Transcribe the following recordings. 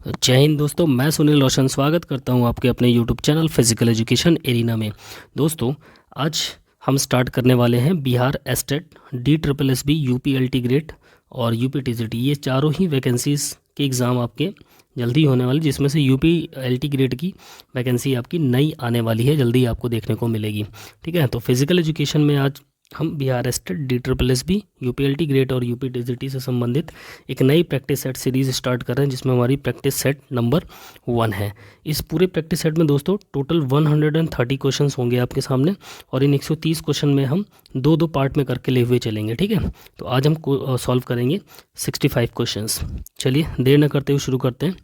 जय हिंद दोस्तों, मैं सुनील रोशन स्वागत करता हूं आपके अपने YouTube channel physical education arena में। दोस्तों, आज हम स्टार्ट करने वाले हैं Bihar estate, DSSB, UP L T grade और यूपी TCT। ये चारों ही वैकेंसीज़ के एग्ज़ाम आपके जल्दी होने वाले, जिसमें से यूपी एल टी ग्रेड की वैकेंसी आपकी नई आने वाली है, जल्दी आपको देखने को मिलेगी। ठीक है, तो फिजिकल एजुकेशन में आज हम Bihar estate, DSSB, UP L T grade और यूपी TCT से संबंधित एक नई प्रैक्टिस सेट सीरीज़ स्टार्ट कर रहे हैं, जिसमें हमारी प्रैक्टिस सेट नंबर 1 है। इस पूरे प्रैक्टिस सेट में दोस्तों टोटल 130 क्वेश्चंस होंगे आपके सामने, और इन 130 क्वेश्चन में हम दो दो पार्ट में करके ले हुए चलेंगे। ठीक है, तो आज हम सॉल्व करेंगे 65 क्वेश्चंस। चलिए देर न करते हुए शुरू करते हैं।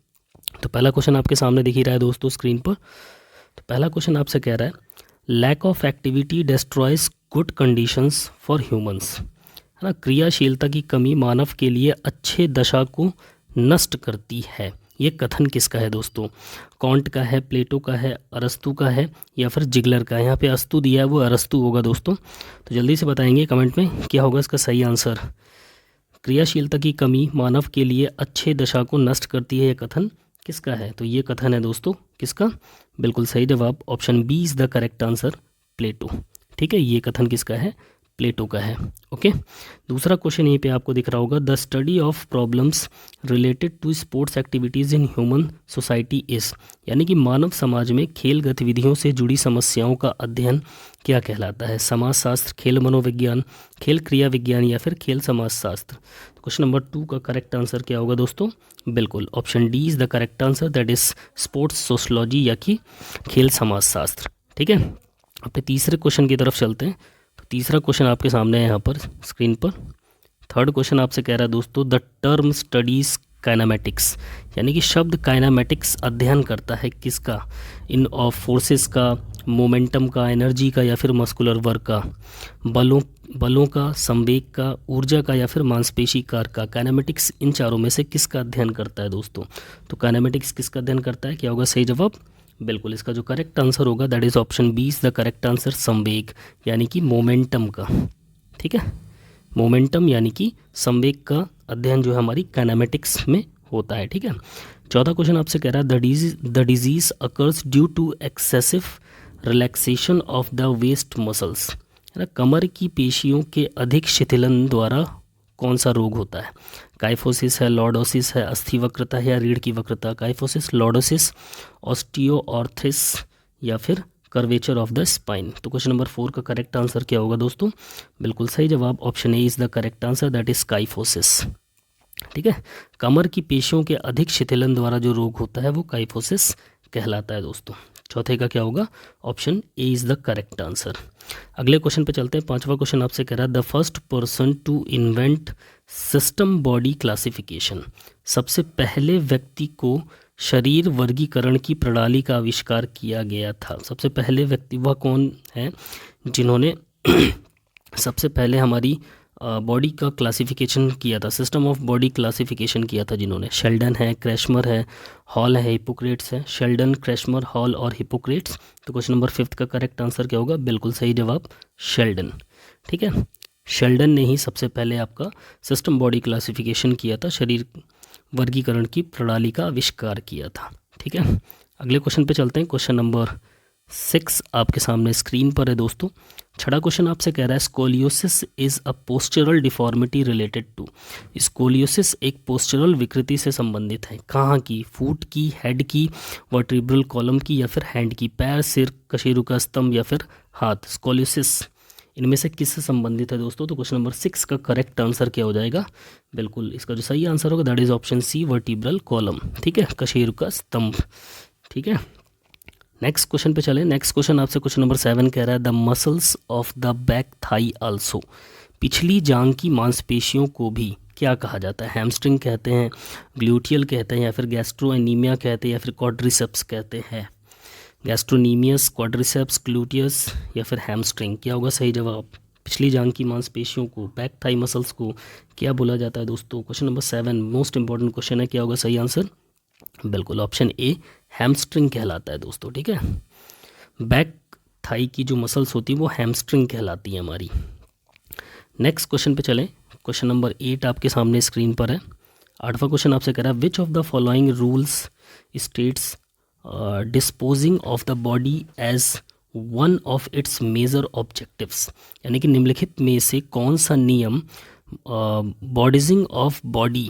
तो पहला क्वेश्चन आपके सामने दिख ही रहा है दोस्तों स्क्रीन पर। तो पहला क्वेश्चन आपसे कह रहा है, lack of activity destroys good conditions for humans. है ना, क्रियाशीलता की कमी मानव के लिए अच्छे दशा को नष्ट करती है। ये कथन किसका है दोस्तों? कॉन्ट का है, प्लेटो का है, अरस्तु का है या फिर जिगलर का है? यहाँ पे अस्तु दिया है, वो अरस्तु होगा दोस्तों। तो जल्दी से बताएंगे कमेंट में क्या होगा इसका सही आंसर। क्रियाशीलता की कमी मानव के लिए अच्छे दशा को नष्ट करती है, ये कथन किसका है? तो ये कथन है दोस्तों किसका? बिल्कुल सही जवाब option B is the correct answer, Plato. ठीक है, ये कथन किसका है? प्लेटो का है। ओके, दूसरा क्वेश्चन यहीं पे आपको दिख रहा होगा, the study of problems related to sports activities in human society is, यानी कि मानव समाज में खेल गतिविधियों से जुड़ी समस्याओं का अध्ययन क्या कहलाता है? समाजशास्त्र, खेल मनोविज्ञान, खेल क्रिया विज्ञान या फिर खेल समाजशास्त्र? तो क्वेश्चन नंबर 2 का करेक्ट आंसर क्या होगा दोस्तों? बिल्कुल option D is the correct answer, that is sports sociology या कि खेल समाजशास्त्र। ठीक है, अपने तीसरे क्वेश्चन की तरफ चलते हैं। तो तीसरा क्वेश्चन आपके सामने है यहाँ पर स्क्रीन पर। थर्ड क्वेश्चन आपसे कह रहा है दोस्तों, द टर्म स्टडीज़ काइनामेटिक्स, यानी कि शब्द काइनामेटिक्स अध्ययन करता है किसका? इन ऑफ फोर्सेस का, मोमेंटम का, एनर्जी का या फिर मस्कुलर वर्क का? बलों का, संवेग का, ऊर्जा का या फिर मांसपेशी कार का? काइनामेटिक्स इन चारों में से किसका अध्ययन करता है दोस्तों? तो काइनामेटिक्स किसका अध्ययन करता है? क्या होगा सही जवाब? बिल्कुल इसका जो करेक्ट आंसर होगा that is option B is the correct answer, संवेग यानी कि मोमेंटम का। ठीक है, मोमेंटम यानी कि संवेग का अध्ययन जो है हमारी काइनेमेटिक्स में होता है। ठीक है, चौथा क्वेश्चन आपसे कह रहा है, the disease occurs due to excessive relaxation of the waist muscles. है ना, कमर की पेशियों के अधिक शिथिलन द्वारा कौन सा रोग होता है? काइफोसिस है, लॉर्डोसिस है, अस्थि वक्रता है या रीढ़ की वक्रता? काइफोसिस, लॉर्डोसिस, ऑस्टियोआर्थ्रिटिस या फिर कर्वेचर ऑफ द स्पाइन? तो क्वेश्चन नंबर 4 का करेक्ट आंसर क्या होगा दोस्तों? बिल्कुल सही जवाब option A is the correct answer, that is kyphosis. ठीक है, कमर की पेशियों के अधिक शिथिलन द्वारा जो रोग होता है वो काइफोसिस कहलाता है दोस्तों। चौथे का क्या होगा? Option A is the correct answer. अगले क्वेश्चन पे चलते हैं। पांचवा क्वेश्चन आपसे कह रहा है, the first person to invent system body classification, सबसे पहले व्यक्ति को शरीर वर्गीकरण की प्रणाली का आविष्कार किया गया था। सबसे पहले व्यक्ति वह कौन है जिन्होंने सबसे पहले हमारी बॉडी का क्लासिफिकेशन किया था, सिस्टम ऑफ बॉडी क्लासिफिकेशन किया था जिन्होंने? शेल्डन है, क्रैशमर है, हॉल है, हिपोक्रेट्स है। शेल्डन, क्रैशमर, हॉल और हिपोक्रेट्स। तो क्वेश्चन नंबर 5 का करेक्ट आंसर क्या होगा? बिल्कुल सही जवाब शेल्डन। ठीक है, शेल्डन ने ही सबसे पहले आपका सिस्टम बॉडी क्लासिफिकेशन किया था, शरीर वर्गीकरण की प्रणाली का आविष्कार किया था। ठीक है, अगले क्वेश्चन पे चलते हैं। क्वेश्चन नंबर 6 आपके सामने स्क्रीन पर है दोस्तों। छठा क्वेश्चन आपसे कह रहा है, scoliosis is a postural deformity related to. Scoliosis एक पोस्चरल विकृति से संबंधित है, कहाँ की? फूट की, हेड की, वर्टिब्रल कॉलम की या फिर हैंड की? पैर, सिर, कशेरुका स्तंभ या फिर हाथ? स्कोलियोसिस इनमें से किससे संबंधित है दोस्तों? तो क्वेश्चन नंबर 6 का करेक्ट आंसर क्या हो जाएगा? बिल्कुल इसका जो सही आंसर होगा that is option C, vertebral column. ठीक है, कशेरुका स्तंभ। ठीक है, नेक्स्ट क्वेश्चन पे चलें। नेक्स्ट क्वेश्चन आपसे क्वेश्चन नंबर 7 कह रहा है, the muscles of the back thigh also, पिछली जांग की मांसपेशियों को भी क्या कहा जाता है? हैमस्ट्रिंग कहते हैं, ग्लूटियल कहते हैं या फिर गैस्ट्रोएनीमिया कहते हैं या फिर क्वाड्रिसेप्स कहते हैं? गैस्ट्रोनीमियस, क्वाड्रिसेप्स, ग्लूटियस या फिर हैमस्ट्रिंग? क्या होगा सही जवाब? पिछली जांग की मांसपेशियों को, बैक थाई मसल्स को क्या बोला जाता है दोस्तों? Question number 7 most important question है, क्या होगा सही आंसर? बिल्कुल ऑप्शन ए, हैमस्ट्रिंग कहलाता है दोस्तों। ठीक है, बैक थाई की जो मसल्स होती हैं वो हैमस्ट्रिंग कहलाती हैं हमारी। नेक्स्ट क्वेश्चन पे चलें। क्वेश्चन नंबर 8 आपके सामने स्क्रीन पर है। 8वां क्वेश्चन आपसे कह रहा है which of the following rules states disposing of the body as one of its major objectives, यानी कि निम्नलिखित में से कौन सा नियम बॉडीजिंग ऑफ बॉडी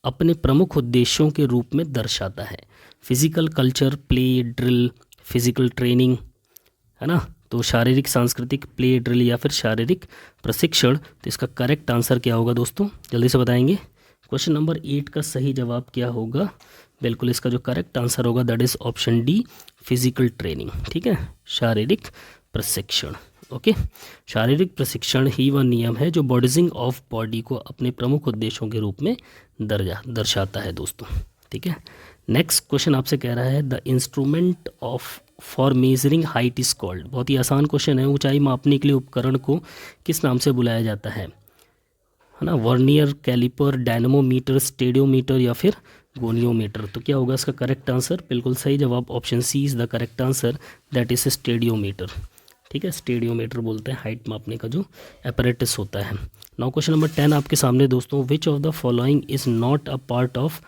अपने प्रमुख उद्देश्यों के रूप में दर्शाता है। Physical culture, play, drill, physical training, है ना। तो शारीरिक सांस्कृतिक, प्ले, ड्रिल या फिर शारीरिक प्रशिक्षण। तो इसका करेक्ट आंसर क्या होगा दोस्तों, जल्दी से बताएंगे। क्वेश्चन नंबर 8 का सही जवाब क्या होगा, बिल्कुल इसका जो करेक्ट आंसर होगा that is option D, physical training. ठीक है, शारीरिक प्रशिक्षण। ओके, शारीरिक प्रशिक्षण ही वह नियम है जो बॉडीजिंग ऑफ बॉडी को अपने प्रमुख उद्देश्यों के रूप में दर्शाता है दोस्तों। ठीक है, नेक्स्ट क्वेश्चन आपसे कह रहा है the instrument of for measuring height is called. बहुत ही आसान क्वेश्चन है। ऊंचाई मापने के लिए उपकरण को किस नाम से बुलाया जाता है ना। वर्नियर, कैलिपर, डायनेमोमीटर, स्टेडियोमीटर या फिर गोनियोमीटर। तो क्या होगा इसका करेक्ट आंसर, बिल्कुल सही जवाब option C is the correct answer, that is stadiometer. ठीक है, स्टेडियोमीटर बोलते हैं हाइट मापने का जो एपरेटिस होता है। नाउ क्वेश्चन नंबर 10 आपके सामने दोस्तों, विच of the following is not a part of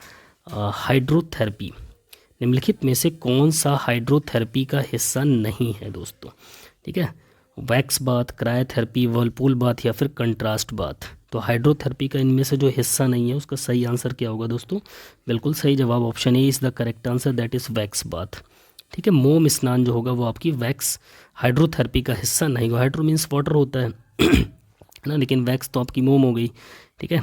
hydrotherapy. निम्नलिखित में से कौन सा हाइड्रोथेरेपी का हिस्सा नहीं है दोस्तों। ठीक है, wax bath, cryotherapy, Whirlpool bath या फिर कंट्रास्ट बाथ। तो हाइड्रोथेरेपी का इनमें से जो हिस्सा नहीं है उसका सही आंसर क्या होगा दोस्तों, बिल्कुल सही जवाब option A is the correct answer, that is wax bath. ठीक है, मोम स्नान जो होगा वो आपकी वैक्स हाइड्रोथेरेपी का हिस्सा नहीं होगा। हाइड्रो मीन्स वाटर होता है ना, लेकिन वैक्स तो आपकी मोम हो गई। ठीक है,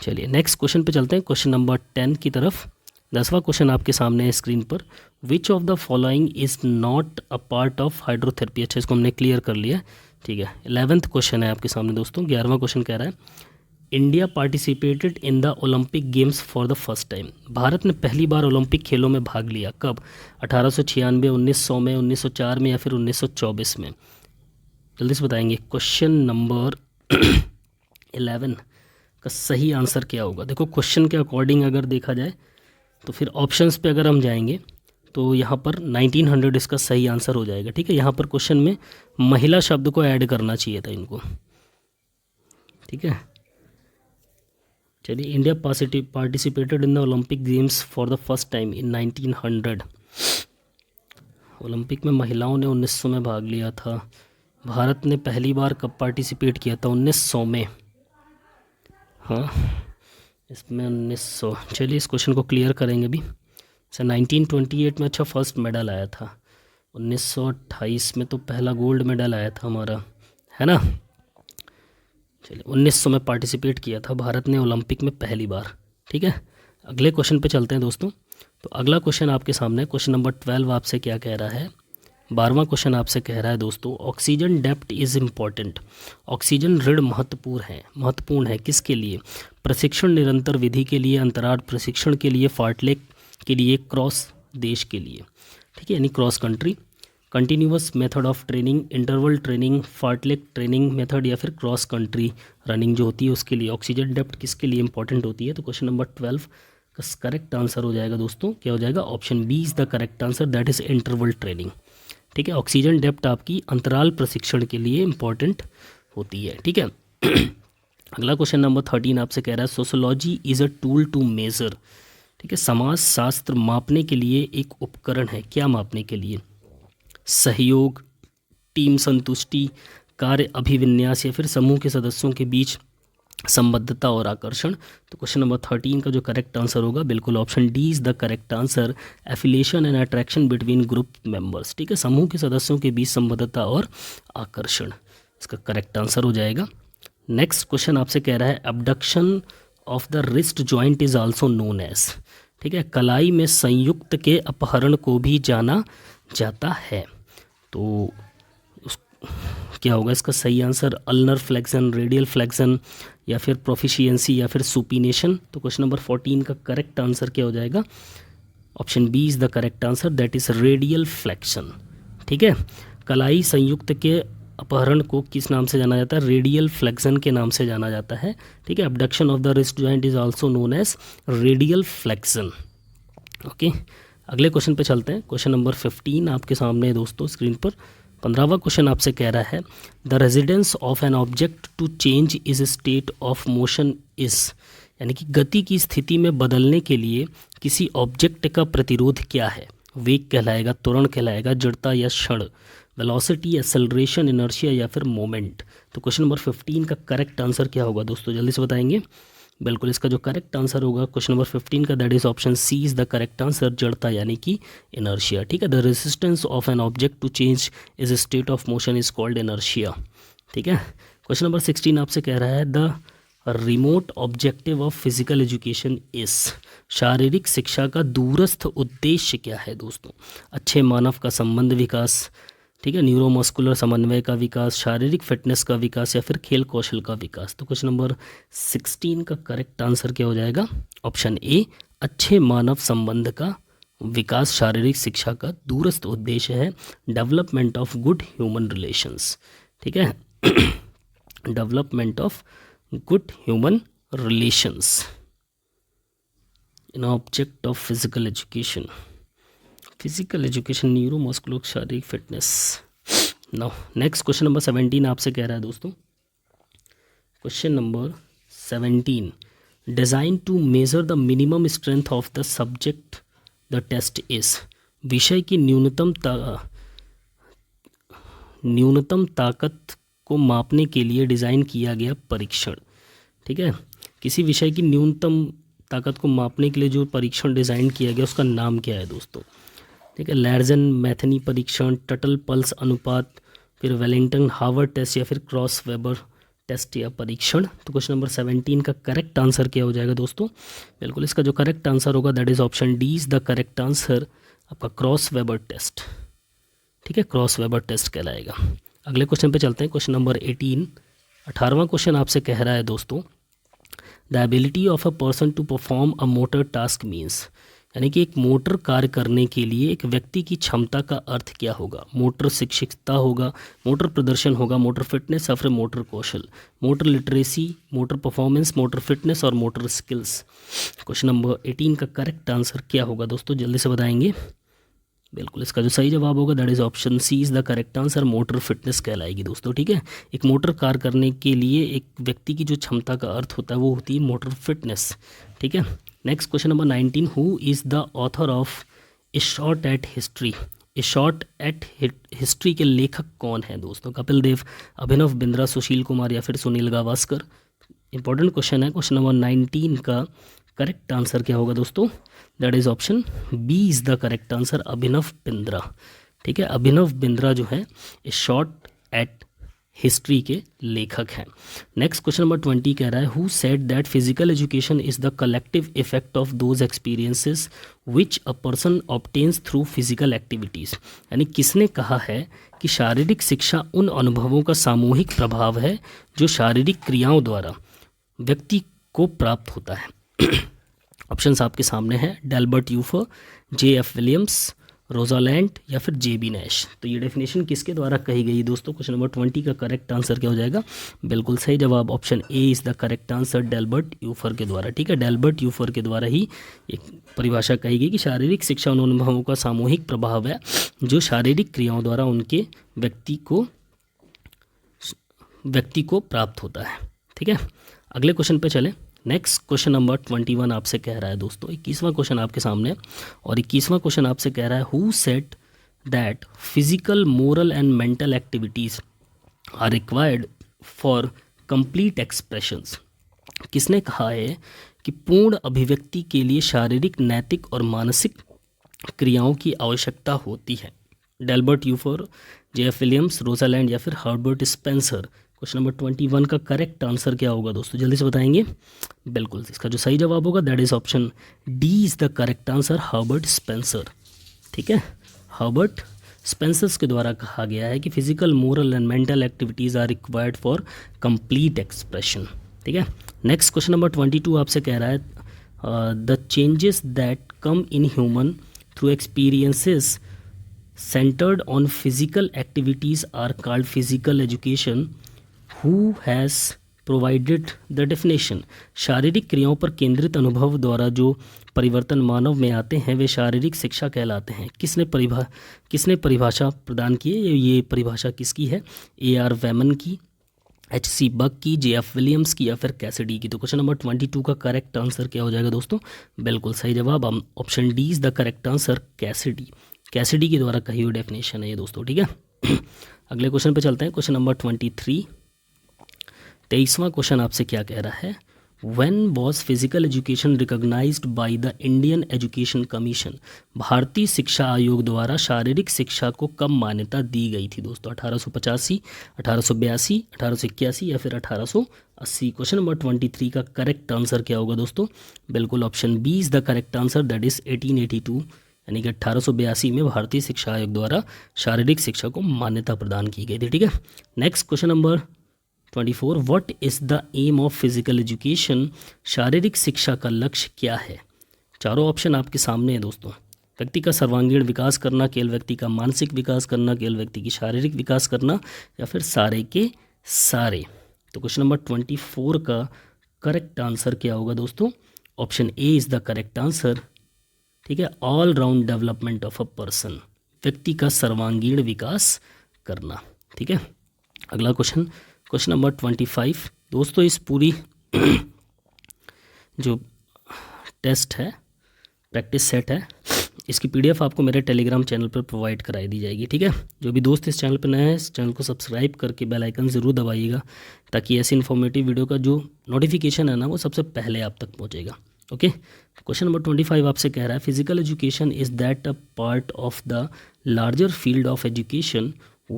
चलिए नेक्स्ट क्वेश्चन पे चलते हैं, क्वेश्चन नंबर 10 की तरफ। 10वां क्वेश्चन आपके सामने है स्क्रीन पर, विच of the following is not a part of hydrotherapy. अच्छा, इसको हमने क्लियर कर लिया। ठीक है, 11वां क्वेश्चन है आपके सामने दोस्तों। 11वां क्वेश्चन कह रहा है India participated in the Olympic games for the first time. Bharat ने पहली बार ओलंपिक खेलों में भाग लिया कब, 1896, 1900 में, 1904 में या फिर 1924 में। जल्दी से बताएंगे। क्वेश्चन नंबर 11 का सही आंसर क्या होगा। देखो क्वेश्चन के अकॉर्डिंग अगर देखा जाए तो फिर ऑप्शंस पे अगर हम जाएंगे तो यहाँ पर 1900 इसका सही आंसर हो जाएगा। ठीक है, यहाँ पर क्वेश्चन में महिला शब्द को ऐड करना चाहिए था इनको। ठीक है, चलिए, India participated in the Olympic games for the first time in 1900। Olympic में महिलाओं ने 1900 में भाग लिया था। भारत ने पहली बार कब पार्टिसिपेट किया था, 1900 में। हाँ, इसमें 1900। चलिए इस क्वेश्चन को क्लियर करेंगे अभी। सर 1928 में अच्छा फर्स्ट मेडल आया था, 1928 में तो पहला गोल्ड मेडल आया था हमारा, है ना। चलिए 1900 में पार्टिसिपेट किया था भारत ने ओलंपिक में पहली बार। ठीक है, अगले क्वेश्चन पे चलते हैं दोस्तों। तो अगला क्वेश्चन आपके सामने क्वेश्चन नंबर 12 आपसे क्या कह रहा है। 12वां क्वेश्चन आपसे कह रहा है दोस्तों, oxygen depth is important. Oxygen ऋण महत्वपूर्ण है किसके लिए, प्रशिक्षण निरंतर विधि के लिए, अंतराल प्रशिक्षण के लिए, फार्टलेक के लिए, क्रॉस देश के लिए। ठीक है, यानी cross country, continuous method of training, interval training, fartlek training method या फिर क्रॉस कंट्री रनिंग जो होती है उसके लिए ऑक्सीजन डेप्थ किसके लिए इंपॉर्टेंट होती है। तो क्वेश्चन नंबर 12 का करेक्ट आंसर हो जाएगा दोस्तों, क्या हो जाएगा, option B is the correct answer, that is interval training. ठीक है, ऑक्सीजन डेप्थ आपकी अंतराल प्रशिक्षण के लिए इंपॉर्टेंट होती है। ठीक है, अगला क्वेश्चन नंबर 13 आपसे कह रहा है sociology is a tool to measure. ठीक है, समाज शास्त्र मापने के लिए एक उपकरण है, क्या मापने के लिए, सहयोग, टीम संतुष्टि, कार्य अभिविन्यास या फिर समूह के सदस्यों के बीच संबद्धता और आकर्षण। तो क्वेश्चन नंबर 13 का जो करेक्ट आंसर होगा बिल्कुल option D is the correct answer, affiliation and attraction between group members. ठीक है, समूह के सदस्यों के बीच संबद्धता और आकर्षण इसका करेक्ट आंसर हो जाएगा। नेक्स्ट क्वेश्चन आपसे कह रहा है abduction of the wrist joint is also known as. ठीक है, कलाई में संयुक्त के अपहरण को भी जाना जाता है। तो क्या होगा इसका सही answer, ulnar flexion, radial flexion या फिर प्रोफिशिएंसी या फिर सुपिनेशन। तो क्वेश्चन नंबर 14 का करेक्ट आंसर क्या हो जाएगा, option B is the correct answer, that is radial flexion. ठीक है, कलाई संयुक्त के अपहरण को किस नाम से जाना जाता है, रेडियल फ्लेक्शन के नाम से जाना जाता है। ठीक है, abduction of the wrist joint is also known as radial flexion. Okay, अगले क्वेश्चन पे चलते हैं। क्वेश्चन नंबर 15 आपके सामने है दोस्तों स्क्रीन पर। 15वां क्वेश्चन आपसे कह रहा है the residence of an object to change is state of motion is, यानी कि गति की स्थिति में बदलने के लिए किसी ऑब्जेक्ट का प्रतिरोध क्या है? वेग कहलाएगा, त्वरण कहलाएगा, जड़ता या क्षण, वेलोसिटी, एक्सेलरेशन, इनर्शिया या फिर मोमेंट। तो क्वेश्चन नंबर 15 का करेक्ट आंसर क्या होगा दोस्तों, जल्दी से बताएंगे। बिल्कुल, इसका जो करेक्ट आंसर होगा क्वेश्चन नंबर 15 का, that is option C is the correct answer, जड़ता यानी कि इनर्शिया। ठीक है, the resistance of an object to change is state of motion is called inertia. ठीक है, क्वेश्चन नंबर 16 आपसे कह रहा है the remote objective of physical education is, शारीरिक शिक्षा का दूरस्थ उद्देश्य क्या है दोस्तों? अच्छे मानव का संबंध विकास, ठीक है, न्यूरोमस्कुलर समन्वय का विकास, शारीरिक फिटनेस का विकास या फिर खेल कौशल का विकास। तो क्वेश्चन नंबर 16 का करेक्ट आंसर क्या हो जाएगा? ऑप्शन ए, अच्छे मानव संबंध का विकास शारीरिक शिक्षा का दूरस्थ उद्देश्य है, development of good human relations. ठीक है, development of good human relations in object of physical education, physical education, neuromuscular, शारीरिक fitness. Now next question number 17 आपसे कह रहा है दोस्तों, question number 17, design to measure the minimum strength of the subject the test is, विषय की न्यूनतम ताकत को मापने के लिए डिज़ाइन किया गया परीक्षण। ठीक है, किसी विषय की न्यूनतम ताकत को मापने के लिए जो परीक्षण डिज़ाइन किया गया उसका नाम क्या है दोस्तों? ठीक है, लैर्जन मैथनी परीक्षण, टटल पल्स अनुपात, फिर वेलिंगटन हावर टेस्ट या फिर क्रॉस वेबर टेस्ट या परीक्षण। तो क्वेश्चन नंबर 17 का करेक्ट आंसर क्या हो जाएगा दोस्तों? बिल्कुल, इसका जो करेक्ट आंसर होगा that is option D is the correct answer, आपका क्रॉस वेबर टेस्ट। ठीक है, क्रॉस वेबर टेस्ट कहलाएगा। अगले क्वेश्चन पे चलते हैं, क्वेश्चन नंबर 18, 18वां क्वेश्चन आपसे कह रहा है दोस्तों, the ability of a person to perform a motor task means, यानी कि एक मोटर कार्य करने के लिए एक व्यक्ति की क्षमता का अर्थ क्या होगा? मोटर शिक्षितता होगा, मोटर प्रदर्शन होगा, मोटर फिटनेस या फिर मोटर कौशल, motor literacy, motor performance, motor fitness और मोटर स्किल्स। क्वेश्चन नंबर 18 का करेक्ट आंसर क्या होगा दोस्तों, जल्दी से बताएंगे। बिल्कुल, इसका जो सही जवाब होगा that is option C is the correct answer, motor fitness कहलाएगी दोस्तों। ठीक है, एक मोटर कार्य करने के लिए एक व्यक्ति की जो क्षमता का अर्थ होता है वो होती है मोटर फिटनेस। ठीक है, next question number 19, who is the author of A shot at history, A shot at history के लेखक कौन है दोस्तों? कपिल देव, अभिनव बिंद्रा, सुशील कुमार या फिर सुनील गावस्कर। इंपॉर्टेंट क्वेश्चन है। क्वेश्चन नंबर 19 का करेक्ट आंसर क्या होगा दोस्तों? That is option B is the correct answer, Abhinav Bindra. ठीक है, अभिनव बिंद्रा जो है ए शॉट एट हिस्ट्री के लेखक हैं। नेक्स्ट क्वेश्चन नंबर 20 कह रहा है, who said that physical education is the collective effect of those experiences which a person obtains through physical activities, यानी किसने कहा है कि शारीरिक शिक्षा उन अनुभवों का सामूहिक प्रभाव है जो शारीरिक क्रियाओं द्वारा व्यक्ति को प्राप्त होता है? ऑप्शंस आपके सामने हैं, डेल्बर्ट यूफर, जे.एफ. विलियम्स, रोजालैंड या फिर जे.बी. नैश। तो ये डेफिनेशन किसके द्वारा कही गई दोस्तों? क्वेश्चन नंबर 20 का करेक्ट आंसर क्या हो जाएगा? बिल्कुल सही जवाब option A is the correct answer, Delbert यूफर के द्वारा। ठीक है, डेल्बर्ट यूफर के द्वारा ही एक परिभाषा कही गई कि शारीरिक शिक्षा उन अनुभवों का सामूहिक प्रभाव है जो शारीरिक क्रियाओं द्वारा उनके व्यक्ति को प्राप्त होता है। ठीक है, अगले क्वेश्चन पे चलें। नेक्स्ट क्वेश्चन नंबर 21 आपसे कह रहा है दोस्तों, 21वां क्वेश्चन आपके सामने, और 21वां क्वेश्चन आपसे कह रहा है, who said that physical, moral and mental activities are required for complete expressions, किसने कहा है कि पूर्ण अभिव्यक्ति के लिए शारीरिक, नैतिक और मानसिक क्रियाओं की आवश्यकता होती है? डेल्बर्ट यूफर, जे.एफ. विलियम्स, रोजालैंड या फिर हर्बर्ट स्पेंसर। क्वेश्चन नंबर 21 का करेक्ट आंसर क्या होगा दोस्तों, जल्दी से बताएंगे। बिल्कुल, इसका जो सही जवाब होगा that is option D is the correct answer, Herbert Spencer. ठीक है, हर्बर्ट स्पेंसर्स के द्वारा कहा गया है कि physical, moral and mental activities are required for complete expression. ठीक है, नेक्स्ट क्वेश्चन नंबर 22 आपसे कह रहा है, the changes that come in human through experiences centered on physical activities are called physical education. Who has provided the definition? शारीरिक क्रियाओं पर केंद्रित अनुभव द्वारा जो परिवर्तन मानव में आते हैं वे शारीरिक शिक्षा कहलाते हैं। किसने परिभाषा प्रदान की है? ये परिभाषा किसकी है? A.R. वैमन की, HC बक की, JF विलियम्स की या फिर कैसिडी की। तो क्वेश्चन नंबर 22 का करेक्ट आंसर क्या हो जाएगा दोस्तों? बिल्कुल सही जवाब option D is the correct answer, Cassidy. Cassidy के द्वारा कही हुई डेफिनेशन है ये दोस्तों, ठीक है। अगले क्वेश्चन पे चलते हैं, क्वेश्चन नंबर 23। 23वां क्वेश्चन आपसे क्या कह रहा है? When was physical education recognized by the Indian Education Commission? भारतीय शिक्षा आयोग द्वारा शारीरिक शिक्षा को कब मान्यता दी गई थी दोस्तों? 1885, 1882, 1881 या फिर 1880? क्वेश्चन नंबर 23 का करेक्ट आंसर क्या होगा दोस्तों? बिल्कुल option B is the correct answer, that is 1882, यानी कि 1882 में भारतीय शिक्षा आयोग द्वारा शारीरिक शिक्षा को मान्यता प्रदान की गई थी, ठीक है। Next question number 24, what is the aim of physical education? शारीरिक शिक्षा का लक्ष्य क्या है? चारों ऑप्शन आपके सामने है दोस्तों। व्यक्ति का सर्वांगीण विकास करना, केवल व्यक्ति का मानसिक विकास करना, केवल व्यक्ति की शारीरिक विकास करना, या फिर सारे के सारे। तो क्वेश्चन नंबर 24 का करेक्ट आंसर क्या होगा दोस्तों? Option A is the correct answer, ठीक है। All round development of a person, व्यक्ति का सर्वांगीण विकास करना, ठीक है। अगला क्वेश्चन, क्वेश्चन नंबर 25 दोस्तों। इस पूरी जो टेस्ट है, प्रैक्टिस सेट है, इसकी PDF आपको मेरे टेलीग्राम चैनल पर प्रोवाइड कराई दी जाएगी, ठीक है। जो भी दोस्त इस चैनल पर नए हैं, इस चैनल को सब्सक्राइब करके बेल आइकन ज़रूर दबाइएगा, ताकि ऐसी इन्फॉर्मेटिव वीडियो का जो नोटिफिकेशन है ना, वो सबसे पहले आप तक पहुँचेगा, ओके। क्वेश्चन नंबर 25 आपसे कह रहा है, physical education is that a part of the larger field of education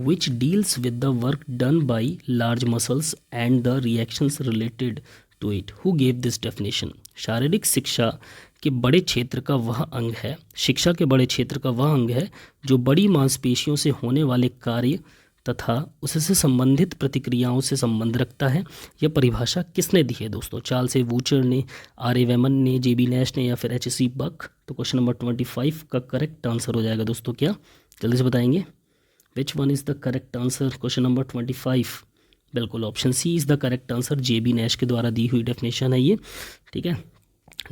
which deals with the work done by large muscles and the reactions related to it. Who gave this definition? शारीरिक शिक्षा के बड़े क्षेत्र का वह अंग है, शिक्षा के बड़े क्षेत्र का वह अंग है जो बड़ी मांसपेशियों से होने वाले कार्य तथा उससे संबंधित प्रतिक्रियाओं से संबंध रखता है। यह परिभाषा किसने दी है दोस्तों? चार्ल्स वूचर ने, R.A. वेमन ने, JB नैश ने, या फिर HC बक? तो क्वेश्चन नंबर 25 का करेक्ट आंसर हो जाएगा दोस्तों क्या? जल्दी से बताएंगे। Which one is the correct answer? Question number 25 बिल्कुल option C is the correct answer, JB Nash के द्वारा दी हुई डेफिनेशन है ये, ठीक है।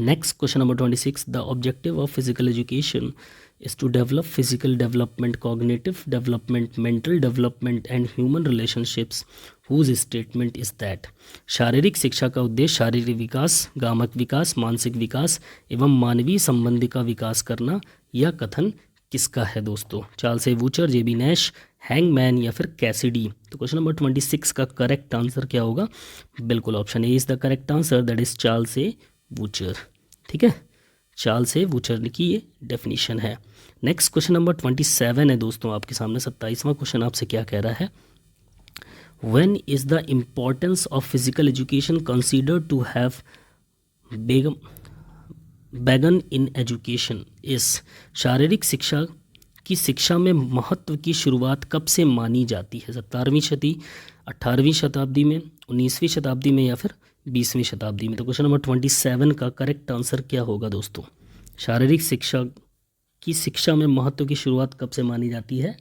Next question number 26, the objective of physical education is to develop physical development, cognitive development, mental development and human relationships, whose statement is that? शारीरिक शिक्षा का उद्देश्य शारीरिक विकास, गामक विकास, मानसिक विकास एवं मानवीय संबंधी का विकास करना, यह कथन किसका है दोस्तों? चार्ल्स वूचर, JB नैश, हैंगमैन या फिर कैसिडी? तो क्वेश्चन नंबर 26 का करेक्ट आंसर क्या होगा? बिल्कुल option A is the correct answer, that is Charles Bucher, ठीक है। चार्ल्स वूचर की ये डेफिनेशन है। नेक्स्ट क्वेश्चन नंबर 27 है दोस्तों आपके सामने। 27वां क्वेश्चन आपसे क्या कह रहा है? When is the importance of physical education considered to have began in education इस? शारीरिक शिक्षा की शिक्षा में महत्व की शुरुआत कब से मानी जाती है? 17वीं शताब्दी, 18वीं शताब्दी में, 19वीं शताब्दी में, या फिर 20वीं शताब्दी में? तो क्वेश्चन नंबर 27 का करेक्ट आंसर क्या होगा दोस्तों? शारीरिक शिक्षा की शिक्षा में महत्व की शुरुआत कब से मानी जाती है?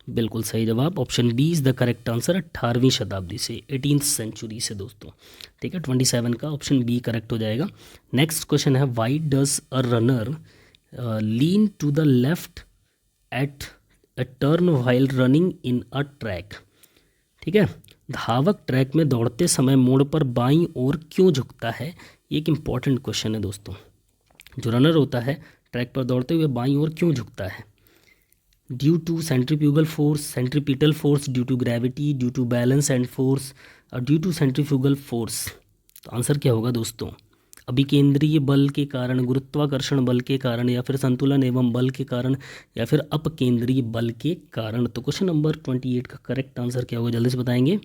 बिल्कुल सही जवाब option B is the correct answer, 18वीं शताब्दी से, 18th सेंचुरी से दोस्तों, ठीक है। 27 का ऑप्शन बी करेक्ट हो जाएगा। नेक्स्ट क्वेश्चन है, why does a runner lean to the left at a turn while running in a track? ठीक है, धावक ट्रैक में दौड़ते समय मोड़ पर बाईं ओर क्यों झुकता है? ये एक इम्पॉर्टेंट क्वेश्चन है दोस्तों। जो रनर होता है ट्रैक पर दौड़ते हुए बाईं ओर क्यों झुकता है? Due to centrifugal force, centripetal force, due to gravity, due to balance and force, और ड्यू टू सेंट्रीफ्यूगल फोर्स। तो आंसर क्या होगा दोस्तों? अभिकेंद्रीय बल के कारण, गुरुत्वाकर्षण बल के कारण, या फिर संतुलन एवं बल के कारण, या फिर अपकेंद्रीय बल के कारण। तो क्वेश्चन नंबर 28 का करेक्ट आंसर क्या होगा, जल्दी से बताएंगे।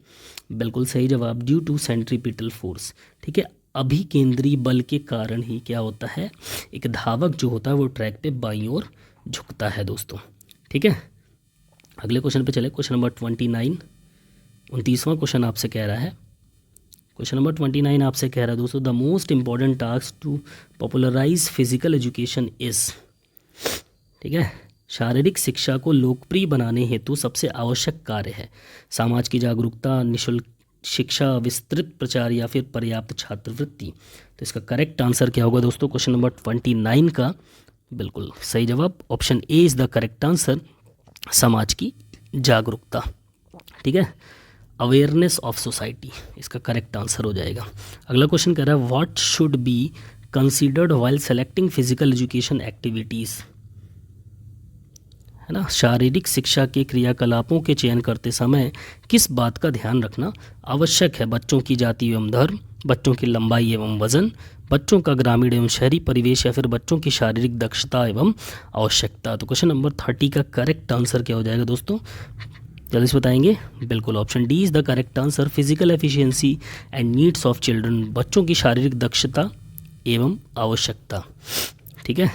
बिल्कुल सही जवाब, ड्यू टू सेंट्रीपिटल फोर्स। ठीक है, अभिकेंद्रीय बल के कारण ही क्या होता है, एक धावक जो होता है वो ट्रैक पे बाईं ओर झुकता है दोस्तों। ठीक है, अगले क्वेश्चन पे चले। क्वेश्चन नंबर 29, 29वां क्वेश्चन आपसे कह रहा है, क्वेश्चन नंबर 29 आपसे कह रहा है दोस्तों, the most important task to popularize physical education is. ठीक है, शारीरिक शिक्षा को लोकप्रिय बनाने हेतु सबसे आवश्यक कार्य है समाज की जागरूकता, निःशुल्क शिक्षा, विस्तृत प्रचार, या फिर पर्याप्त छात्रवृत्ति। तो इसका करेक्ट आंसर क्या होगा दोस्तों क्वेश्चन नंबर 29 का? बिल्कुल सही जवाब option A is the correct answer, समाज की जागरूकता। ठीक है, अवेयरनेस ऑफ सोसाइटी इसका करेक्ट आंसर हो जाएगा। अगला क्वेश्चन कह रहा है what should be considered while selecting physical education activities, है ना। शारीरिक शिक्षा के क्रियाकलापों के चयन करते समय किस बात का ध्यान रखना आवश्यक है? बच्चों की जाति एवं धर्म, बच्चों की लंबाई एवं वजन, बच्चों का ग्रामीण एवं शहरी परिवेश, या फिर बच्चों की शारीरिक दक्षता एवं आवश्यकता। तो क्वेश्चन नंबर 30 का करेक्ट आंसर क्या हो जाएगा दोस्तों? जल्दी से बताएंगे। बिल्कुल option D is the correct answer, physical efficiency and needs of children, बच्चों की शारीरिक दक्षता एवं आवश्यकता। ठीक है,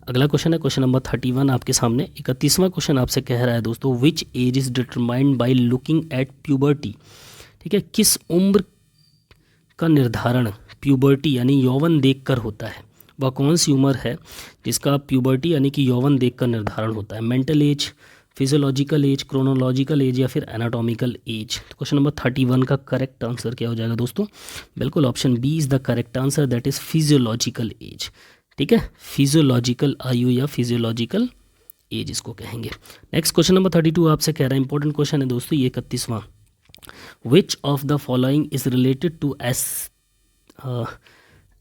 अगला क्वेश्चन है क्वेश्चन नंबर 31 आपके सामने। 31वां क्वेश्चन आपसे कह रहा है दोस्तों which age is determined by looking at puberty. ठीक है, किस उम्र का निर्धारण प्यूबर्टी यानी यौवन देखकर होता है? वह कौन सी उम्र है जिसका प्यूबर्टी यानी कि यौवन देखकर निर्धारण होता है? Mental age, physiological age, chronological age, या फिर एनाटॉमिकल एज। तो क्वेश्चन नंबर 31 का करेक्ट आंसर क्या हो जाएगा दोस्तों? बिल्कुल option B is the correct answer, that is physiological age. ठीक है, फिजियोलॉजिकल आयु या फिजियोलॉजिकल एज इसको कहेंगे। नेक्स्ट क्वेश्चन नंबर 32 आपसे कह रहा है, इंपॉर्टेंट क्वेश्चन है दोस्तों ये 31वां। Which of the following is related to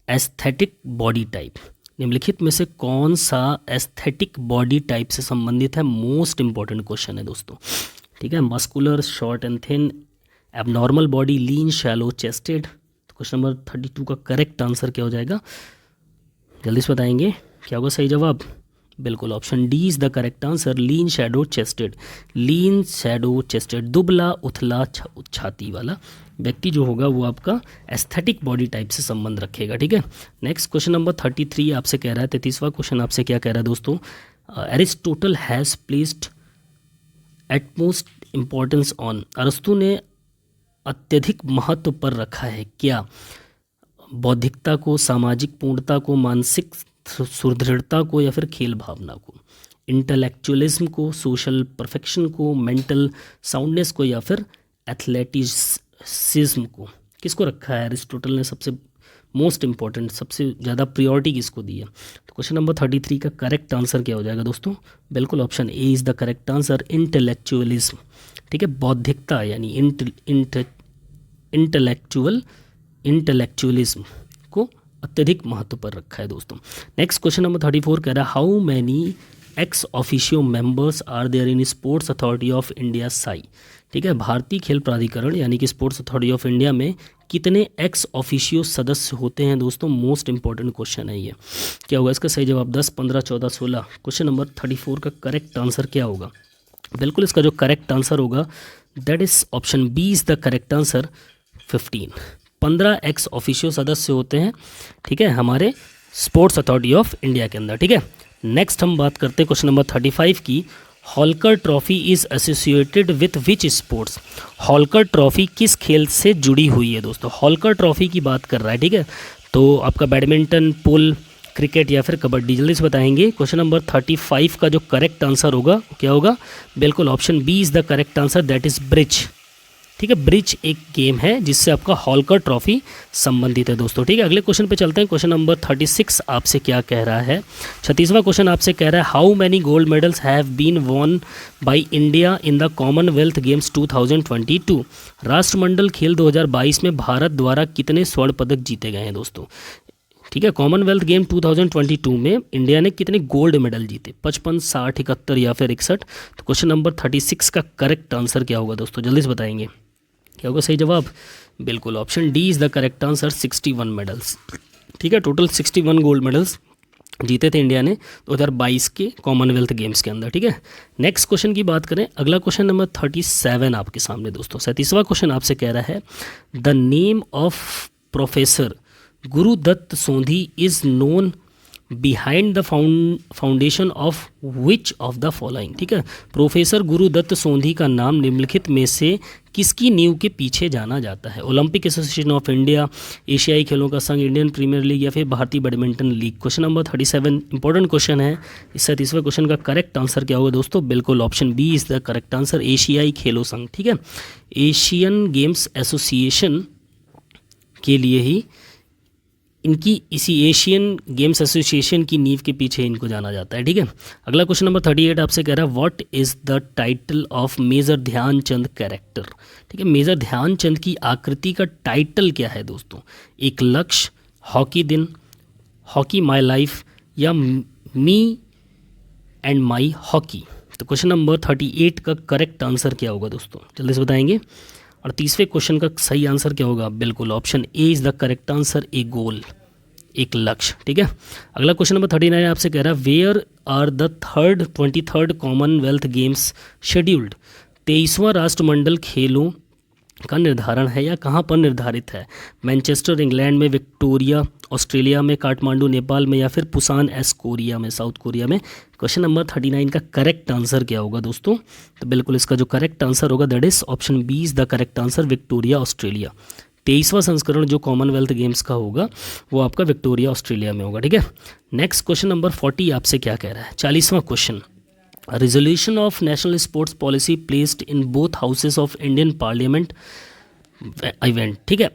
aesthetic body type? निम्नलिखित में से कौन सा एस्थेटिक बॉडी टाइप से संबंधित है? मोस्ट इंपॉर्टेंट क्वेश्चन है दोस्तों। ठीक है, muscular, short and thin, abnormal body, lean, shallow, chested. तो क्वेश्चन नंबर 32 का करेक्ट आंसर क्या हो जाएगा? जल्दी से बताएंगे क्या होगा सही जवाब? बिल्कुल option D is the correct answer, lean, shadow, chested. Lean, shadow, chested, दुबला, उथला, छाती वाला व्यक्ति जो होगा वो आपका एस्थेटिक बॉडी टाइप से संबंध रखेगा। ठीक है, नेक्स्ट क्वेश्चन नंबर 33 आपसे कह रहा है, 33वां क्वेश्चन आपसे क्या कह रहा है दोस्तों? Aristotle has placed utmost importance on, अरस्तु ने अत्यधिक महत्व पर रखा है क्या? बौद्धिकता को, सामाजिक पूर्णता को, मानसिक सुदृढ़ता को, या फिर खेल भावना को? इंटेलेक्चुअलिज्म को, सोशल परफेक्शन को, मेंटल साउंडनेस को, या फिर एथलेटिसिज्म को? किसको रखा है एरिस्टोटल ने सबसे मोस्ट इंपॉर्टेंट, सबसे ज़्यादा प्रियोरिटी किसको दी है? तो क्वेश्चन नंबर 33 का करेक्ट आंसर क्या हो जाएगा दोस्तों? बिल्कुल option A is the correct answer, intellectualism. ठीक है, बौद्धिकता यानी इंटेलेक्चुअलिज्म को अत्यधिक महत्व पर रखा है दोस्तों। नेक्स्ट क्वेश्चन नंबर 34 कह रहा है how many ex officio members are there in Sports Authority of India SAI. ठीक है, भारतीय खेल प्राधिकरण यानी कि स्पोर्ट्स अथॉरिटी ऑफ इंडिया में कितने एक्स ऑफिशियो सदस्य होते हैं दोस्तों? मोस्ट इंपॉर्टेंट क्वेश्चन है ये। क्या होगा इसका सही जवाब? 10, 15, 14, 16। क्वेश्चन नंबर 34 का करेक्ट आंसर क्या होगा? बिल्कुल इसका जो करेक्ट आंसर होगा that is option B is the correct answer, 15। 15 ex officio सदस्य होते हैं, ठीक है, हमारे स्पोर्ट्स अथॉरिटी ऑफ इंडिया के अंदर। ठीक है, नेक्स्ट हम बात करते हैं क्वेश्चन नंबर 35 की। Holkar trophy is associated with which sports? Holkar trophy किस खेल से जुड़ी हुई है दोस्तों? हॉलकर ट्रॉफी की बात कर रहा है। ठीक है, तो आपका बैडमिंटन, पूल, क्रिकेट या फिर कबड्डी? जल्दी से बताएंगे। क्वेश्चन नंबर 35 का जो करेक्ट आंसर होगा क्या होगा? बिल्कुल option B is the correct answer, that is bridge. ठीक है, ब्रिज एक गेम है जिससे आपका हॉलकर ट्रॉफी संबंधित है दोस्तों। ठीक है, अगले क्वेश्चन पे चलते हैं। क्वेश्चन नंबर 36 आपसे क्या कह रहा है? 36वां क्वेश्चन आपसे कह रहा है how many gold medals have been won by India in the Commonwealth Games 2022? राष्ट्रमंडल खेल 2022 में भारत द्वारा कितने स्वर्ण पदक जीते गए हैं दोस्तों? ठीक है, कॉमनवेल्थ गेम 2022 में इंडिया ने कितने गोल्ड मेडल जीते? 55, 60, 71 या फिर 61? तो क्वेश्चन नंबर 36 का करेक्ट आंसर क्या होगा दोस्तों? जल्दी से बताएंगे क्या होगा सही जवाब? बिल्कुल option D is the correct answer, 61 medals. ठीक है, टोटल 61 गोल्ड मेडल्स जीते थे इंडिया ने 2022 के कॉमनवेल्थ गेम्स के अंदर। ठीक है, नेक्स्ट क्वेश्चन की बात करें, अगला क्वेश्चन नंबर 37 आपके सामने दोस्तों। 37वां क्वेश्चन आपसे कह रहा है the name of professor Gurudutt Sondhi is known behind the foundation of which of the following? ठीक है, प्रोफेसर गुरुदत्त सोंधी का नाम निम्नलिखित में से किसकी नींव के पीछे जाना जाता है? ओलंपिक एसोसिएशन ऑफ इंडिया, एशियाई खेलों का संघ, इंडियन प्रीमियर लीग या फिर भारतीय badminton league? Question number 37 important question है। इस 37वें क्वेश्चन का करेक्ट आंसर क्या होगा दोस्तों? बिल्कुल option B is the correct answer, एशियाई खेलों संघ। ठीक है, एशियन गेम्स एसोसिएशन के लिए ही इनकी इसी एशियन गेम्स एसोसिएशन की नींव के पीछे इनको जाना जाता है। ठीक है, अगला क्वेश्चन नंबर 38 आपसे कह रहा है what is the title of major Dhyan Chand character. ठीक है, मेजर ध्यानचंद की आकृति का टाइटल क्या है दोस्तों? एक लक्ष्य, हॉकी दिन, हॉकी माई लाइफ, या मी एंड माई हॉकी। तो क्वेश्चन नंबर 38 का करेक्ट आंसर क्या होगा दोस्तों, जल्दी से बताएंगे। और तीसरे क्वेश्चन का सही आंसर क्या होगा? बिल्कुल option A is the correct answer, a goal, एक लक्ष्य। ठीक है, अगला क्वेश्चन नंबर 39 आपसे कह रहा है where are the 23rd Commonwealth Games scheduled. 23वां राष्ट्रमंडल खेलों का निर्धारण है या कहाँ पर निर्धारित है? मैनचेस्टर इंग्लैंड में, विक्टोरिया ऑस्ट्रेलिया में, काठमांडू नेपाल में, या फिर पुसान कोरिया में, साउथ कोरिया में। क्वेश्चन नंबर 39 का करेक्ट आंसर क्या होगा दोस्तों? तो बिल्कुल इसका जो करेक्ट आंसर होगा that is option B is the correct answer, Victoria Australia. 23वां संस्करण जो कॉमनवेल्थ गेम्स का होगा वो आपका विक्टोरिया ऑस्ट्रेलिया में होगा। ठीक है, नेक्स्ट क्वेश्चन नंबर 40 आपसे क्या कह रहा है? 40वां question, resolution of national sports policy placed in both houses of Indian parliament event। ठीक है,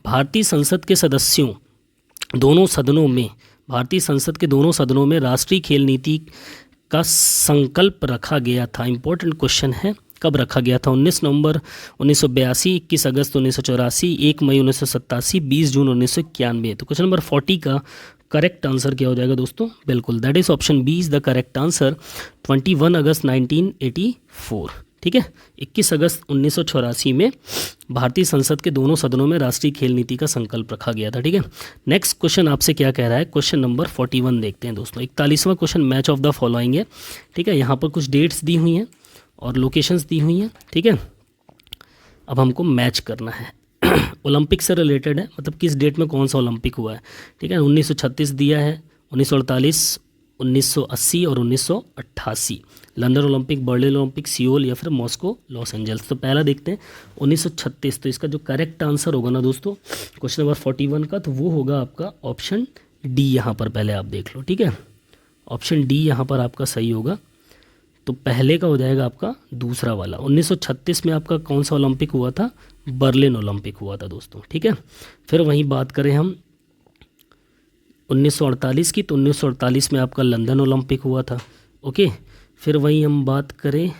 भारतीय संसद के सदस्यों दोनों सदनों में, भारतीय संसद के दोनों सदनों में राष्ट्रीय खेल नीति का संकल्प रखा गया था। इंपॉर्टेंट क्वेश्चन है, कब रखा गया था? 19 नवंबर 1982, 21 अगस्त 1984, 1 मई 1987, 20 जून 1991। तो क्वेश्चन नंबर 40 का करेक्ट आंसर क्या हो जाएगा दोस्तों? बिल्कुल that is option B is the correct answer, 21 अगस्त 1984। ठीक है, 21 अगस्त 1984 में भारतीय संसद के दोनों सदनों में राष्ट्रीय खेल नीति का संकल्प रखा गया था। ठीक है, नेक्स्ट क्वेश्चन आपसे क्या कह रहा है? क्वेश्चन नंबर 41 देखते हैं दोस्तों। 41वां question match of the following है। ठीक है, यहाँ पर कुछ डेट्स दी हुई हैं और लोकेशंस दी हुई हैं। ठीक है, अब हमको मैच करना है। ओलंपिक से रिलेटेड है, मतलब किस डेट में कौन सा ओलंपिक हुआ है। ठीक है, 1936 दिया है, 1948, 1980 और 1988। London Olympic, Berlin Olympic, Seoul या फिर मॉस्को, लॉस एंजल्स। तो पहला देखते हैं 1936। तो इसका जो करेक्ट आंसर होगा ना दोस्तों क्वेश्चन नंबर 41 का, तो वो होगा आपका ऑप्शन डी। यहाँ पर पहले आप देख लो। ठीक है, ऑप्शन डी यहाँ पर आपका सही होगा। तो पहले का हो जाएगा आपका दूसरा वाला। 1936 में आपका कौन सा ओलंपिक हुआ था? बर्लिन ओलंपिक हुआ था दोस्तों। ठीक है, फिर वहीं बात करें हम 1948 की, तो 1948 में आपका लंदन ओलंपिक हुआ था। ओके, फिर वहीं हम बात करें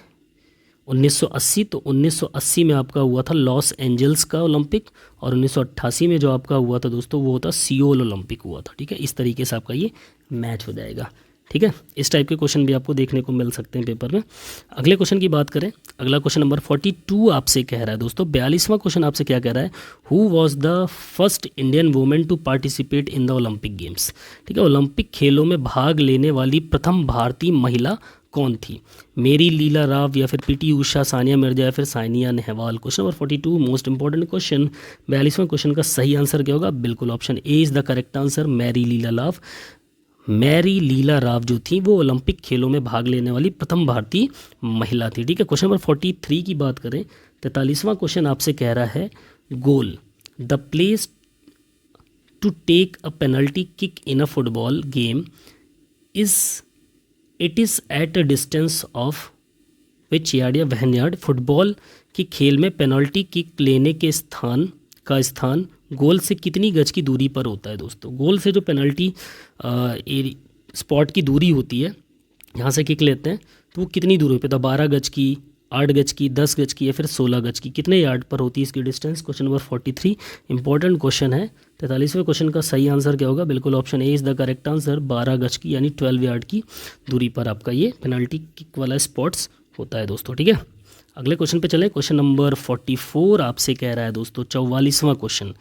1980, तो 1980 में आपका हुआ था लॉस एंजल्स का ओलंपिक, और 1988 में जो आपका हुआ था दोस्तों वो होता सियोल ओलंपिक हुआ था। ठीक है, इस तरीके से आपका ये मैच हो जाएगा। ठीक है, इस टाइप के क्वेश्चन भी आपको देखने को मिल सकते हैं पेपर में। अगले क्वेश्चन की बात करें, अगला क्वेश्चन नंबर 42 आपसे कह रहा है दोस्तों। 42वां क्वेश्चन आपसे क्या कह रहा है? Who was the first Indian women to participate in the Olympic Games. ठीक है, ओलंपिक खेलों में भाग लेने वाली प्रथम भारतीय महिला कौन थी? मेरी लीला राव, या फिर पीटी उषा, सानिया मिर्जा, या फिर Saina Nehwal. Question number 42 most important question. 42वां क्वेश्चन का सही आंसर क्या होगा? बिल्कुल option A is the correct answer, Mary Leela Rao. Mary Leela Rao जो थी वो ओलंपिक खेलों में भाग लेने वाली प्रथम भारतीय महिला थी। ठीक है, क्वेश्चन नंबर 43 की बात करें, 43वां क्वेश्चन आपसे कह रहा है goal, the place to take a penalty kick in a football game is it is at a distance of which yard या वहन यार्ड। फुटबॉल की खेल में पेनल्टी किक लेने के स्थान गोल से कितनी गज की दूरी पर होता है दोस्तों? गोल से जो पेनल्टी स्पॉट की दूरी होती है, यहाँ से किक लेते हैं तो वो कितनी दूरी पे था? 12 गज की, 8 गज की, 10 गज की, या फिर 16 गज की? कितने यार्ड पर होती है इसकी distance? Question number 43 important question है। 43वें क्वेश्चन का सही आंसर क्या होगा? बिल्कुल option A is the correct answer, 12 गज की यानी 12 यार्ड की दूरी पर आपका ये पेनल्टी किक वाला स्पॉट्स होता है दोस्तों। ठीक है, अगले क्वेश्चन पे चलें। क्वेश्चन नंबर 44 आपसे कह रहा है दोस्तों 44वां क्वेश्चन।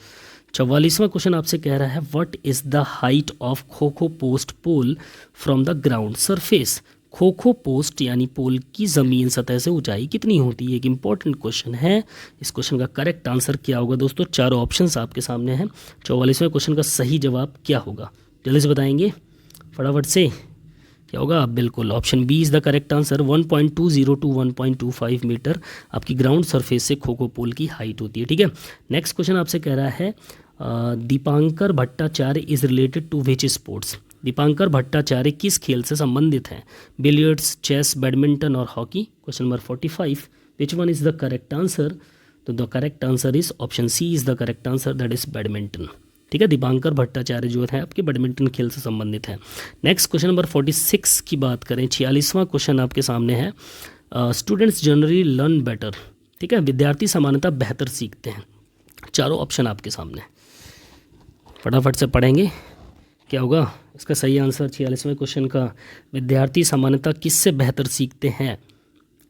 44वां क्वेश्चन आपसे कह रहा है what is the height of kho kho post pole from the ground surface. Kho kho post यानी पोल की ज़मीन सतह से ऊंचाई कितनी होती है? एक इंपॉर्टेंट क्वेश्चन है। इस क्वेश्चन का करेक्ट आंसर क्या होगा दोस्तों? चारों ऑप्शंस आपके सामने हैं। 44वें क्वेश्चन का सही जवाब क्या होगा? जल्दी से बताएंगे फटाफट से, क्या होगा? बिल्कुल option B is the correct answer, 1.20 to 1.25 metre आपकी ग्राउंड सरफेस से खो खो पोल की हाइट होती है। ठीक है, नेक्स्ट क्वेश्चन आपसे कह रहा है Dipankar Bhattacharya is related to which sports. Dipankar Bhattacharya किस खेल से संबंधित हैं? बिलियर्ड्स, चेस, बैडमिंटन और hockey. Question number 45 which one is the correct answer? तो the correct answer is option C is the correct answer, that is badminton. ठीक है, दीपांकर भट्टाचार्य जो है आपके बैडमिंटन खेल से संबंधित है। नेक्स्ट क्वेश्चन नंबर 46 की बात करें, 46वां क्वेश्चन आपके सामने है, स्टूडेंट्स जनरली लर्न बेटर, ठीक है, विद्यार्थी सामान्यतः बेहतर सीखते हैं। चारों ऑप्शन आपके सामने, फटाफट से पढ़ेंगे क्या होगा इसका सही आंसर 46वें क्वेश्चन का, विद्यार्थी सामान्यतः किससे बेहतर सीखते हैं।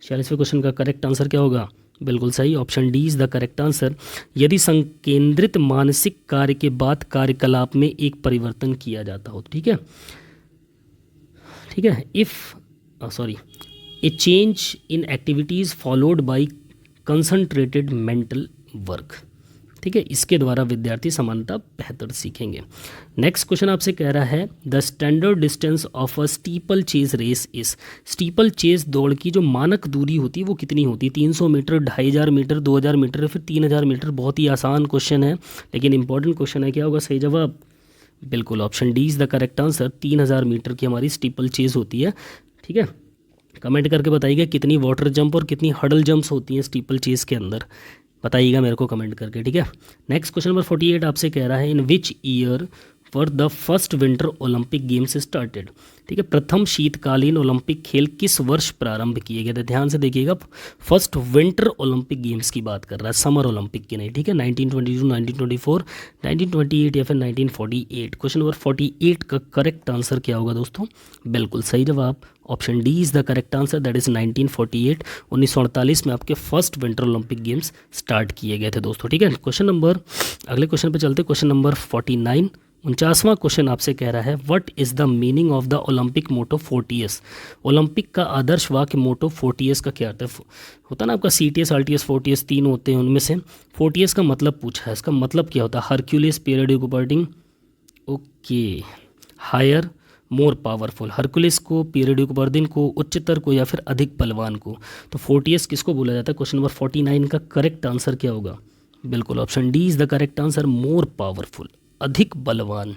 46वें क्वेश्चन का करेक्ट आंसर क्या होगा, बिल्कुल सही, option D is the correct answer. यदि संकेंद्रित मानसिक कार्य के बाद कार्यकलाप में एक परिवर्तन किया जाता हो, ठीक है, ठीक है, ए change in activities followed by concentrated mental work, ठीक है, इसके द्वारा विद्यार्थी सामान्यतः बेहतर सीखेंगे। नेक्स्ट क्वेश्चन आपसे कह रहा है, the standard distance of a steeple chase race is, steeple chase दौड़ की जो मानक दूरी होती है वो कितनी होती है, 300 मीटर, 2500 मीटर, 2000 मीटर या फिर 3000 मीटर। बहुत ही आसान क्वेश्चन है लेकिन इंपॉर्टेंट क्वेश्चन है। क्या होगा सही जवाब, बिल्कुल option D is the correct answer. 3000 metre की हमारी स्टीपल चेज होती है, ठीक है। कमेंट करके बताइएगा कितनी वाटर जंप और कितनी हडल जंप्स होती हैं स्टीपल चेज के अंदर, बताइएगा मेरे को कमेंट करके, ठीक है। नेक्स्ट क्वेश्चन नंबर 48 आपसे कह रहा है, in which year for the first winter Olympic games started, ठीक है, प्रथम शीतकालीन ओलंपिक खेल किस वर्ष प्रारंभ किए गए थे। ध्यान से देखिएगा, फर्स्ट विंटर ओलंपिक गेम्स की बात कर रहा है, समर ओलंपिक की नहीं, ठीक है। 1922, 1924, 1928 या फिर 1948। क्वेश्चन नंबर 48 का करेक्ट आंसर क्या होगा दोस्तों, बिल्कुल सही जवाब, option D is the correct answer, that is 1948। 1948 में आपके first winter Olympic games start किए गए थे दोस्तों, ठीक है। क्वेश्चन नंबर, अगले क्वेश्चन पे चलते, क्वेश्चन नंबर 49, 49वां क्वेश्चन आपसे कह रहा है, what is the meaning of the Olympic motto 40S। Olympic का आदर्श वाक्य मोटो 40S का क्या अर्थ है। होता ना आपका CTS, RTS, 40S तीन होते हैं, उनमें से 40S का मतलब पूछा है, इसका मतलब क्या होता है, Hercules periodic birding, okay, higher more powerful, Hercules को, पीरियडिक बर्दिन को, उच्चतर को या फिर अधिक बलवान को। तो 40S किसको बोला जाता है। क्वेश्चन नंबर 49 का करेक्ट आंसर क्या होगा, बिल्कुल option D is the correct answer, more powerful, अधिक बलवान,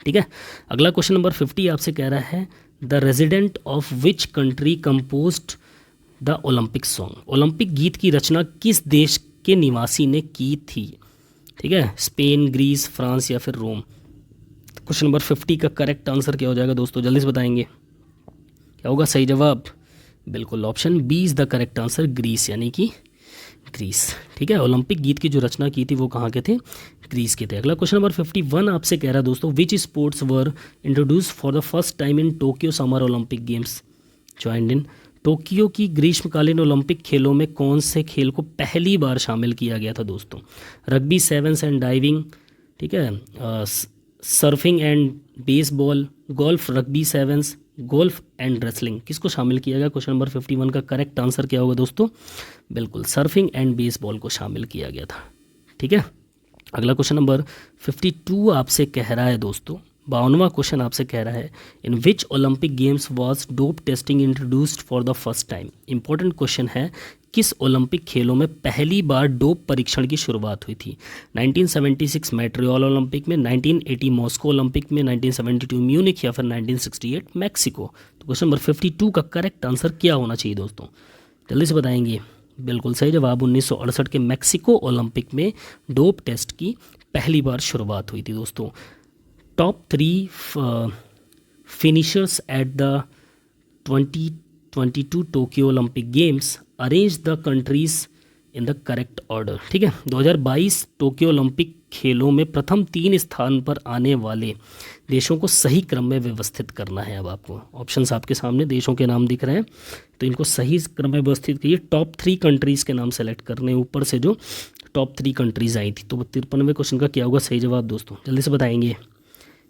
ठीक है। अगला क्वेश्चन नंबर 50 आपसे कह रहा है, the resident of which country composed the Olympic song. Olympic गीत की रचना किस देश के निवासी ने की थी, ठीक है, स्पेन, ग्रीस, फ्रांस या फिर रोम। क्वेश्चन नंबर 50 का करेक्ट आंसर क्या हो जाएगा दोस्तों, जल्दी से बताएंगे क्या होगा सही जवाब, बिल्कुल option B is the correct answer, Greece, यानी कि ग्रीस, ठीक है। ओलंपिक गीत की जो रचना की थी वो कहाँ के थे, ग्रीस के थे। अगला क्वेश्चन नंबर 51 आपसे कह रहा है दोस्तों, विच sports were introduce for the first time in Tokyo summer Olympic games joined in. Tokyo की ग्रीष्मकालीन ओलंपिक खेलों में कौन से खेल को पहली बार शामिल किया गया था दोस्तों। रग्बी सेवन्स एंड डाइविंग, ठीक है, surfing and baseball, golf, rugby sevens, golf and wrestling, किसको शामिल किया गया। क्वेश्चन नंबर 51 का करेक्ट आंसर क्या होगा दोस्तों, बिल्कुल सर्फिंग एंड बेसबॉल को शामिल किया गया था, ठीक है। अगला क्वेश्चन नंबर 52 आपसे कह रहा है दोस्तों, 52वां क्वेश्चन आपसे कह रहा है, in which Olympic games was dope testing introduced for the first time. Important question है, किस ओलंपिक खेलों में पहली बार डोप परीक्षण की शुरुआत हुई थी। 1976 मॉन्ट्रियल ओलंपिक में, 1980 मॉस्को ओलंपिक में, 1972 म्यूनिख या फिर 1968 मैक्सिको। तो क्वेश्चन नंबर 52 का करेक्ट आंसर क्या होना चाहिए दोस्तों, जल्दी से बताएंगे, बिल्कुल सही जवाब, 1968 के मैक्सिको ओलंपिक में डोप टेस्ट की पहली बार शुरुआत हुई थी दोस्तों। Top 3 finishers at the 2022 Tokyo Olympic games arrange the countries in the correct order, ठीक है। 2022 टोक्यो ओलंपिक खेलों में प्रथम 3 स्थान पर आने वाले देशों को सही क्रम में व्यवस्थित करना है। अब आपको ऑप्शंस आपके सामने देशों के नाम दिख रहे हैं, तो इनको सही क्रम में व्यवस्थित कीजिए। टॉप 3 कंट्रीज़ के नाम सेलेक्ट करने, ऊपर से जो टॉप 3 कंट्रीज़ आई थी। तो 53वें क्वेश्चन का क्या होगा सही जवाब दोस्तों, जल्दी से बताएंगे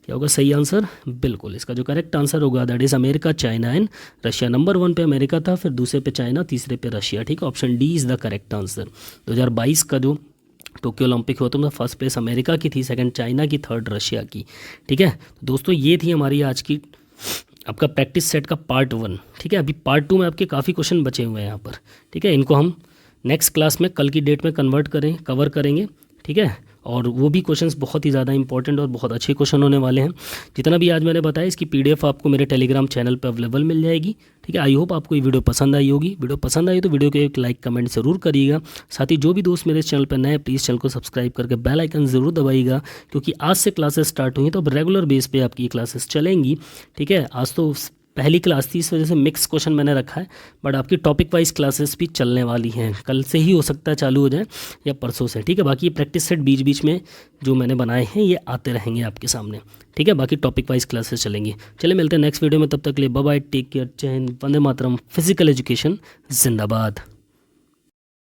क्या होगा सही आंसर। बिल्कुल इसका जो करेक्ट आंसर होगा that is America, China and Russia. Number 1 पे अमेरिका था, फिर दूसरे पे चाइना, तीसरे पे रशिया, ठीक है। Option D is the correct answer. 2022 का जो टोक्यो ओलंपिक हुआ तो उसमें फर्स्ट प्लेस अमेरिका की थी, सेकंड चाइना की, थर्ड रशिया की, ठीक है। तो दोस्तों ये थी हमारी आज की आपका प्रैक्टिस सेट का पार्ट 1, ठीक है। अभी पार्ट 2 में आपके काफ़ी क्वेश्चन बचे हुए हैं यहाँ पर, ठीक है। इनको हम नेक्स्ट क्लास में कल की डेट में कवर करेंगे, ठीक है। और वो भी क्वेश्चंस बहुत ही ज़्यादा इंपॉर्टेंट और बहुत अच्छे क्वेश्चन होने वाले हैं। जितना भी आज मैंने बताया इसकी PDF आपको मेरे टेलीग्राम चैनल पर अवेलेबल मिल जाएगी। ठीक है, आई होप आपको ये वीडियो पसंद आई होगी। वीडियो पसंद आई तो वीडियो को एक लाइक कमेंट ज़रूर करिएगा। साथ ही जो भी दोस्त मेरे चैनल पर नए प्लीज़ चैनल को सब्सक्राइब करके बेल आइकन ज़रूर दबाइएगा, क्योंकि आज से क्लासेस स्टार्ट हुई तो अब रेगुलर बेस पे आपकी क्लासेस चलेंगी। ठीक है, आज तो पहली क्लास थी, इस वजह से मिक्स क्वेश्चन मैंने रखा है, बट आपकी टॉपिक वाइज क्लासेस भी चलने वाली हैं। कल से ही हो सकता है चालू हो जाए या परसों से। ठीक है, बाकी ये प्रैक्टिस सेट बीच बीच में जो मैंने बनाए हैं ये आते रहेंगे आपके सामने। ठीक है, बाकी टॉपिक वाइज क्लासेस चलेंगी। चलिए मिलते हैं नेक्स्ट वीडियो में, तब तक के लिए बाय बाय, टेक केयर, जय हिंद, वंदे मातरम, फिजिकल एजुकेशन जिंदाबाद।